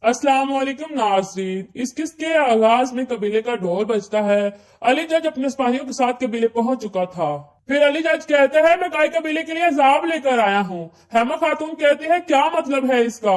अस्सलाम वालेकुम नाज़रीन। इस किस्त के आगाज में कबीले का ढोल बजता है। अली जज अपने सिपाहियों के साथ कबीले पहुंच चुका था। फिर अली जज कहते हैं, मैं गाय कबीले के लिए अजाब लेकर आया हूँ। हेमा खातून कहती है, क्या मतलब है इसका?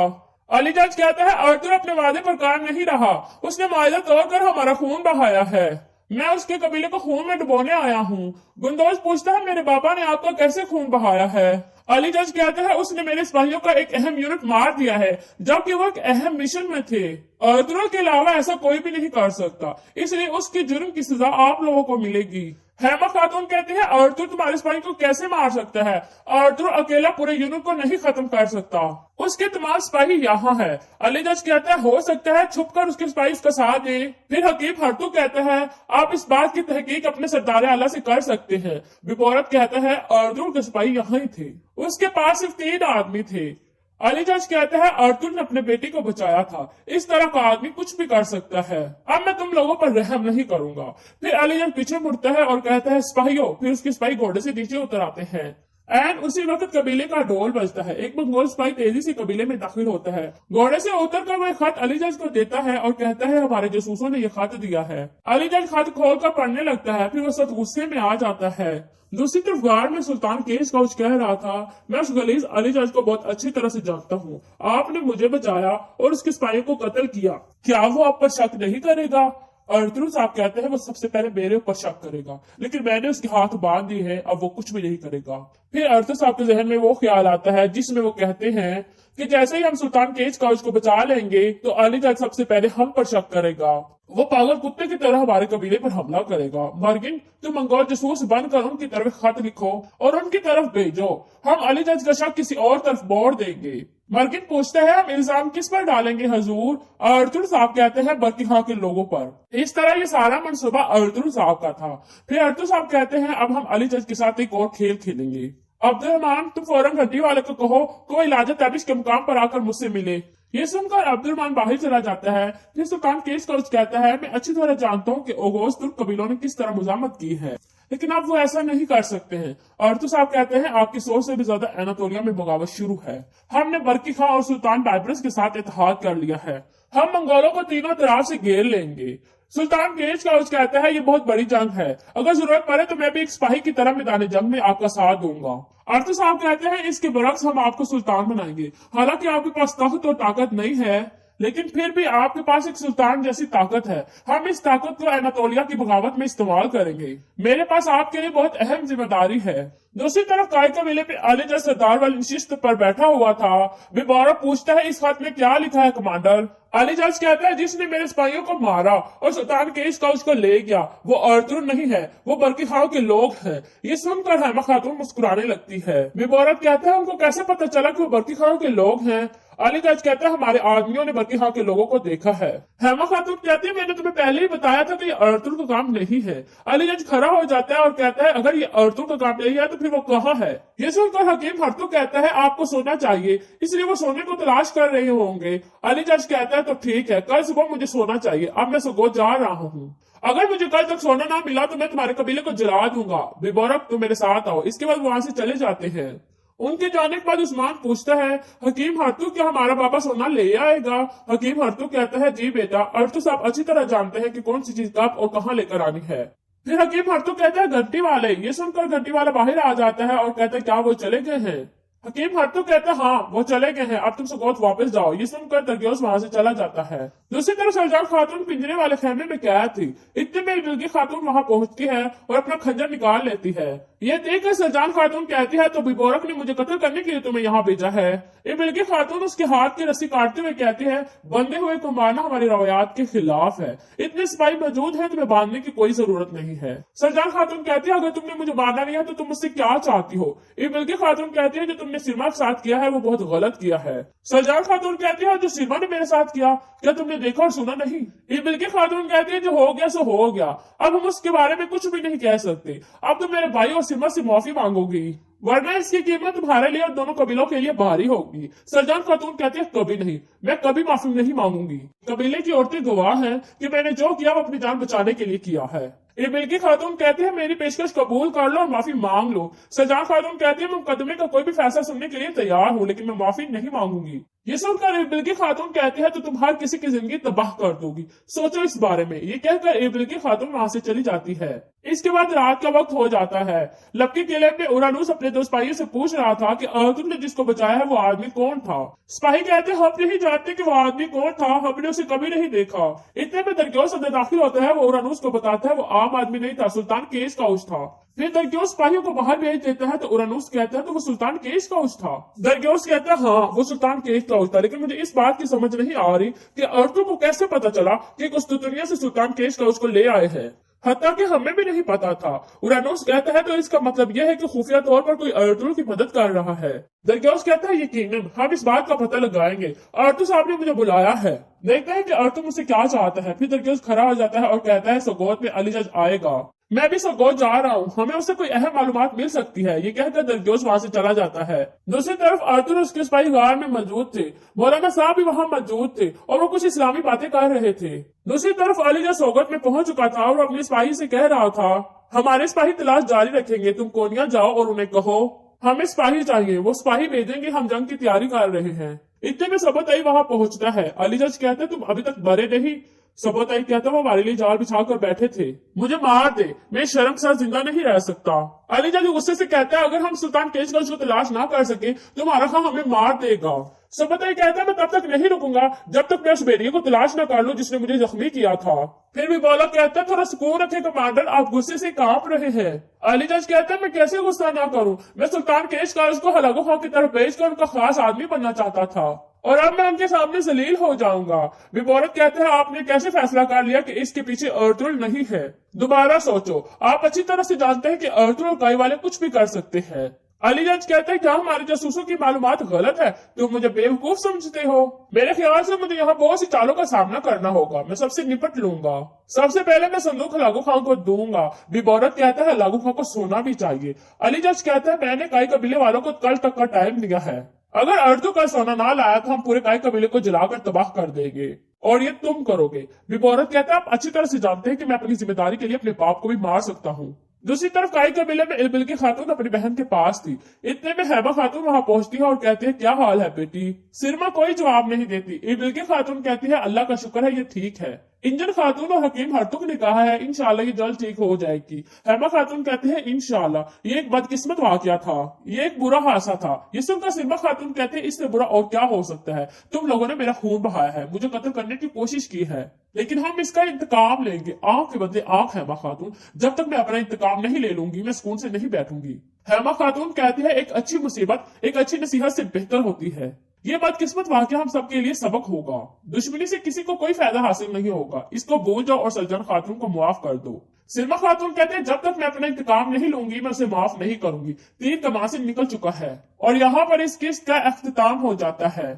अली जज कहता है, अर्तुर अपने वादे पर कायम नहीं रहा। उसने मायदा तोड़कर हमारा खून बहाया है। मैं उसके कबीले को खून में डुबोने आया हूँ। गुंदोज पूछता है, मेरे बाबा ने आपका कैसे खून बहाया है? अली जज कहता है, उसने मेरे सिपाहियों का एक अहम यूनिट मार दिया है जबकि वो एक अहम मिशन में थे। अर्तुगरुल के अलावा ऐसा कोई भी नहीं कर सकता, इसलिए उसके जुर्म की सजा आप लोगों को मिलेगी। हेमा खातून कहती है, अर्तुगरुल तुम्हारे सिपाही को कैसे मार सकता है? अर्तुगरुल अकेला पूरे यूनिट को नहीं खत्म कर सकता। उसके तमाम सिपाही यहाँ है। अली जज कहता है, हो सकता है छुपकर उसके सिपाही उसका साथ दे। फिर हकीम हरतू कहता है, आप इस बात की तहकीक अपने सरदार आला से कर सकते हैं। बिपोरत कहता है, अर्तुगरुल के सिपाही यहाँ ही थे, उसके पास सिर्फ 3 आदमी थे। अली जज कहता है, अर्तुगरुल ने अपने बेटे को बचाया था। इस तरह का आदमी कुछ भी कर सकता है। अब मैं तुम लोगों पर रहम नहीं करूंगा। फिर अली जज पीछे मुड़ता है और कहता है, सिपाहियों। फिर उसके सिपाही घोड़े से नीचे उतर आते हैं। एंड उसी वक्त कबीले का ढोल बजता है। एक मंगोल सिपाही तेजी से कबीले में दाखिल होता है। घोड़े से उतरकर वो खत अली जज को देता है और कहता है, हमारे जासूसों ने ये खत दिया है। अली जज खत खोलकर पढ़ने लगता है। फिर वो सख्त गुस्से में आ जाता है। दूसरी तरफ गार्ड में सुल्तान केस काउच कह रहा था, मैं उस गलीज अली जज को बहुत अच्छी तरह से जानता हूँ। आपने मुझे बचाया और उसके सिपाहियों को कत्ल किया। क्या वो आप पर शक नहीं करेगा? अर्तुगरुल साहब कहते हैं, वो सबसे पहले मेरे ऊपर शक करेगा, लेकिन मैंने उसके हाथ बांध दिए हैं, अब वो कुछ भी नहीं करेगा। फिर अर्तुगरुल साहब के जहन में वो ख्याल आता है जिसमें वो कहते हैं कि जैसे ही हम सुल्तान केज काउच को बचा लेंगे तो अली जज सबसे पहले हम पर शक करेगा। वो पागल कुत्ते की तरह हमारे कबीले पर हमला करेगा। मर्गिन, तुम मंगोल जासूस बनकर उनकी तरफ खत लिखो और उनकी तरफ भेजो। हम अली जज का शक किसी और तरफ मोड़ देंगे। मर्गिन पूछता है, हम इल्जाम किस पर डालेंगे हजूर? अर्तुगरुल साहब कहते हैं, बरकी खां के लोगों पर। इस तरह ये सारा मंसूबा अर्तुगरुल साहब का था। फिर अर्तुगरुल साहब कहते हैं, अब हम अली जज के साथ एक और खेल खेलेंगे। अब्दुलरहमान, तुम फौरन घंटी वाले को कहो कोई इलाजत तबिश के मुकाम पर आकर मुझसे मिले। ये सुनकर अब्दुलरहमान बाहर चला जाता है। फिर सुल्तान केस काउच कहता है, मैं अच्छी तरह जानता हूँ कि ओगोस तुर्क कबीलों ने किस तरह मुजामत की है, लेकिन अब वो ऐसा नहीं कर सकते हैं। अर्तुगरुल साहब कहते हैं, आपकी सोच से भी ज्यादा एनातोलिया में बगावत शुरू है। हमने बरकी खां और सुल्तान बाइबरस के साथ इत्तेहाद कर लिया है। हम मंगोलों को तीनों तरफ से घेर लेंगे। सुल्तान केज काउच कहता है, ये बहुत बड़ी जंग है। अगर जरूरत पड़े तो मैं भी एक सिपाही की तरह मैदान जंग में आपका साथ दूंगा। अर्तुगरुल साहब कहते हैं, इसके बरक्स हम आपको सुल्तान बनाएंगे। हालांकि आपके पास तख्त और ताकत नहीं है, लेकिन फिर भी आपके पास एक सुल्तान जैसी ताकत है। हम इस ताकत को एनातोलिया की बगावत में इस्तेमाल करेंगे। मेरे पास आपके लिए बहुत अहम जिम्मेदारी है। दूसरी तरफ काय कबीले पे अली जज सरदार वाली नशिस्त पर बैठा हुआ था। बिबारा पूछता है, इस खत में क्या लिखा है कमांडर? अली जज कहता है, जिसने मेरे सिपाहियों को मारा और सुल्तान केस काउच को ले गया वो अर्तुगरुल नहीं है, वो बरकी खां के लोग हैं। ये सुनकर हेमा खातून मुस्कुराने लगती है। बिबारत कहता है, उनको कैसे पता चला कि वो बरकी खां के लोग हैं? अली जज कहता है, हमारे आदमियों ने बरकी खां के लोगों को देखा है। हेमा खातून कहती है, मैंने तुम्हें पहले ही बताया था कि ये अर्तुगरुल का काम नहीं है। अली जज खड़ा हो जाता है और कहता है, अगर ये अर्तुगरुल का काम नहीं है तो फिर वो कहाँ है? ये सुनकर हकीम हरतू कहता है, आपको सोना चाहिए, इसलिए वो सोने को तलाश कर रहे होंगे। अली जज कहता है, तो ठीक है, कल सुबह मुझे सोना चाहिए, अब मैं सुबह जा रहा हूँ। अगर मुझे कल तक सोना ना मिला तो मैं तुम्हारे कबीले को जला दूंगा। बिबोरक, तुम मेरे साथ आओ। इसके बाद वो वहां से चले जाते हैं। उनके जाने के बाद उस्मान पूछता है, हकीम हरतू, क्या हमारा बाबा सोना ले आएगा? हकीम हरतू कहता है, जी बेटा, अर्तुगरुल साहब अच्छी तरह जानते हैं कि कौन सी चीज कब और कहाँ लेकर आनी है। फिर हकीम हरतू कहता है, घंटी वाले। ये सुनकर घंटी वाला बाहर आ जाता है और कहता है, क्या वो चले गए हैं? हकीम हरतू कहता है, हाँ वो चले गए हैं, अब तुम सुगोत वापस जाओ। ये सुनकर तरग्योस वहां से चला जाता है। दूसरी तरफ सरजान खातून पिंजरे वाले खेमे में कैद थी। इतने में बिल्की खातून वहां पहुंचती है और अपना खंजर निकाल लेती है। ये देखकर सरजान खातून कहती है, तो बिबोरक ने मुझे कत्ल करने के लिए तुम्हें यहाँ भेजा है। ये बिल्की खातून उसके हाथ की रस्सी काटते हुए कहती है, बंधे हुए को मारना हमारी रवायात के खिलाफ है। इतने सिपाही मौजूद हैं, तुम्हें बांधने की कोई जरूरत नहीं है। सरजान खातून कहती है, अगर तुमने मुझे मारना नहीं है तो तुम मुझसे क्या चाहती हो? ये बिल्की खातून कहती है, जो तुमने सिरमा के साथ किया है वो बहुत गलत किया है। सरजान खातून कहती है, जो सिरमा ने मेरे साथ किया क्या तुमने देखा और सुना नहीं? ये बिल्की खातून कहती है, जो हो गया सो हो गया, अब हम उसके बारे में कुछ भी नहीं कह सकते। अब तुम मेरे भाई और सिरमा से माफी मांगोगी, वरना इसकी कीमत तुम्हारे लिए और दोनों कबीलों के लिए भारी होगी। सरजान खातून कहती है, कभी नहीं, मैं कभी माफी नहीं मांगूंगी। कबीले की औरतें गवाह हैं कि मैंने जो किया वो अपनी जान बचाने के लिए किया है। ये बिल्की खातून कहती है, मेरी पेशकश कबूल कर लो और माफी मांग लो। सरजान खातून कहती है, मैं मुकदमे का कोई भी फैसला सुनने के लिए तैयार हूँ, लेकिन मैं माफी नहीं मांगूंगी। یہ सुन कर बिल्की खातून कहती है तो तुम हर किसी की जिंदगी तबाह कर दोगी, सोचो इस बारे में। ये कहकर बिल्की खातून वहां से चली जाती है। इसके बाद रात का वक्त हो जाता है। लपकी किले पे उरानूस अपने दो सिपाहियों से पूछ रहा था कि अर्तुल ने जिसको बचाया है वो आदमी कौन था। सिपाही कहते हम नहीं जानते कि वो आदमी कौन था, हमने उसे कभी नहीं देखा। इतने में दरक्योस अंदर दाखिल होता है। वो उरानूस को बताता है वो आम आदमी नहीं था, सुल्तान केश काउच था। फिर दरक्योस सिपाहियों को बाहर भेज देता है तो उरानूस कहता है तो वो सुल्तान केश काउच था। दरक्योस कहता है हाँ वो सुल्तान केश काउच था, लेकिन मुझे इस बात की समझ नहीं आ रही कि अर्तुल को कैसे पता चला कि कुस्तुतनिया से सुल्तान केश काउच को ले आए हैं, हत्ता कि हमें भी नहीं पता था। उरानूस कहता है तो इसका मतलब यह है कि खुफिया तौर पर कोई अर्तुल की मदद कर रहा है। दरक्योस कहता है यकीनन हम इस बात का पता लगाएंगे, अर्तुल साहब ने मुझे बुलाया है। देखते हैं कि अर्तुल मुझसे क्या चाहता है। फिर दरक्योस खड़ा हो जाता है और कहता है सगोत में अली जज आएगा, मैं भी सगोत जा रहा हूँ, हमें उससे कोई अहम मालूमात मिल सकती है। ये कहकर दरक्योस वहां से चला जाता है। दूसरी तरफ अर्तुल और उसके सिपाही गार में मौजूद थे। मौलाना साहब भी वहां मौजूद थे और वो कुछ इस्लामी बातें कर रहे थे। दूसरी तरफ अली जज सोगत में पहुंच चुका था और अपने सिपाही से कह रहा था हमारे सिपाही तलाश जारी रखेंगे, तुम कोनिया जाओ और उन्हें कहो हमें सिपाही चाहिए, वो सिपाही भेजेंगे, हम जंग की तैयारी कर रहे हैं। इतने में सबतई वहां पहुंचता है। अली जज कहते तुम अभी तक मरे नहीं। सबतई कहता वो हमारे लिए जाल बिछा कर बैठे थे, मुझे मार दे, मैं शर्म के साथ जिंदा नहीं रह सकता। अली जज गुस्से से कहता है अगर हम सुल्तान केश काउच को तलाश ना कर सके तो हमारा खां हमें मार देगा। सबतई कहता है मैं तब तक नहीं रुकूंगा जब तक मैं उस बेरिए को तलाश न कर लूं जिसने मुझे जख्मी किया था। फिर भी बोला कहता है थोड़ा सुकून रखे कमांडर, आप गुस्से से कांप रहे हैं। अली जज कहता है मैं कैसे गुस्सा ना करूं, मैं सुल्तान केश काउच को हलाको खां की तरफ भेजकर उनका खास आदमी बनना चाहता था और अब मैं उनके सामने जलील हो जाऊंगा। विबोरत कहते हैं आपने कैसे फैसला कर लिया कि इसके पीछे अर्तुल नहीं है, दोबारा सोचो, आप अच्छी तरह से जानते हैं कि अर्तुल और काई वाले कुछ भी कर सकते हैं। अली जज कहते हैं क्या हमारे जासूसों की मालूमात गलत है, तुम मुझे बेवकूफ समझते हो। मेरे ख्याल से मुझे यहाँ बहुत सी चालों का सामना करना होगा, मैं सबसे निपट लूंगा। सबसे पहले मैं संदूक लागू खां को दूंगा। विबोरत कहता है लागू खां को सोना भी चाहिए। अली जज कहता है मैंने काई कबीले वालों को कल तक का टाइम दिया है, अगर अर्तुल का सोना ना लाया तो हम पूरे काई कबीले को जलाकर तबाह कर देंगे और ये तुम करोगे। विबोरत कहता है आप अच्छी तरह से जानते हैं कि मैं अपनी जिम्मेदारी के लिए अपने बाप को भी मार सकता हूँ। दूसरी तरफ काई कबीले में बिल्की खातून अपनी बहन के पास थी। इतने में हैमा खातून वहां पहुंचती है और कहती है क्या हाल है बेटी। सिरमा कोई जवाब नहीं देती। बिल्की खातून कहती है अल्लाह का शुक्र है ये ठीक है। इंजन खातून और हकीम हरतुक ने कहा है इंशाल्लाह ये जल्द ठीक हो जाएगी। हैमा खातून कहते हैं इंशाल्लाह ये एक बदकिस्मत वाकया था, ये एक बुरा हादसा था। ये सुनकर सिरमा खातून कहते हैं इससे बुरा और क्या हो सकता है, तुम लोगों ने मेरा खून बहाया है, मुझे कत्ल करने की कोशिश की है, लेकिन हम इसका इंतकाम लेंगे। आंख के बदले आंख हैमा खातून, जब तक मैं अपना इंतकाम नहीं ले लूंगी मैं सुकून से नहीं बैठूंगी। हैमा खातून कहती है एक अच्छी मुसीबत एक अच्छी नसीहत से बेहतर होती है। ये बदकिस्मत वाकया हम सबके लिए सबक होगा। दुश्मनी से किसी को कोई फायदा हासिल नहीं होगा, इसको भूल जाओ और सज्जन खातून को माफ कर दो। सिरमा खातून कहते हैं जब तक मैं अपना इंतकाम नहीं लूंगी मैं उसे माफ नहीं करूंगी। तीर कमान से निकल चुका है और यहाँ पर इस किस्त का अख्तिताम हो जाता है।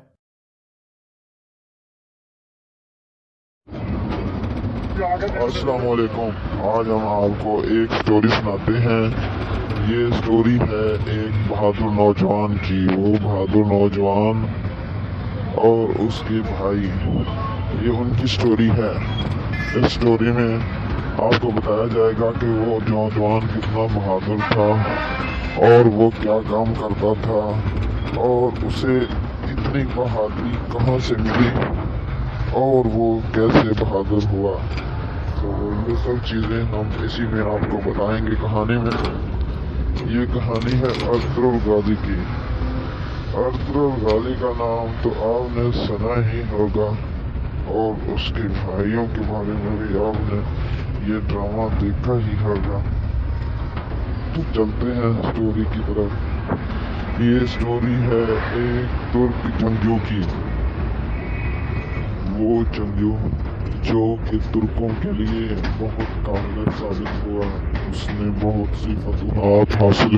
अस्सलाम वालेकुम। आज हम आपको एक स्टोरी सुनाते हैं। ये स्टोरी है एक बहादुर नौजवान की। वो बहादुर नौजवान और उसके भाई, ये उनकी स्टोरी है। इस स्टोरी में आपको बताया जाएगा कि वो नौजवान कितना बहादुर था और वो क्या काम करता था और उसे इतनी बहादुरी कहाँ से मिली और वो कैसे बहादुर हुआ। तो ये सब चीज़ें हम इसी में आपको बताएंगे कहानी में। ये कहानी है अर्तुल गाजी की। अर्तुल गाजी का नाम तो आपने सुना ही होगा और उसके भाइयों के बारे में भी आपने ये ड्रामा देखा ही होगा। तो चलते हैं स्टोरी की तरफ। ये स्टोरी है एक तुर्क जंगजू की। वो जंगजू जो कि तुर्कों के लिए बहुत कामयाब साबित हुआ, उसने बहुत सी फतूहात हासिल की।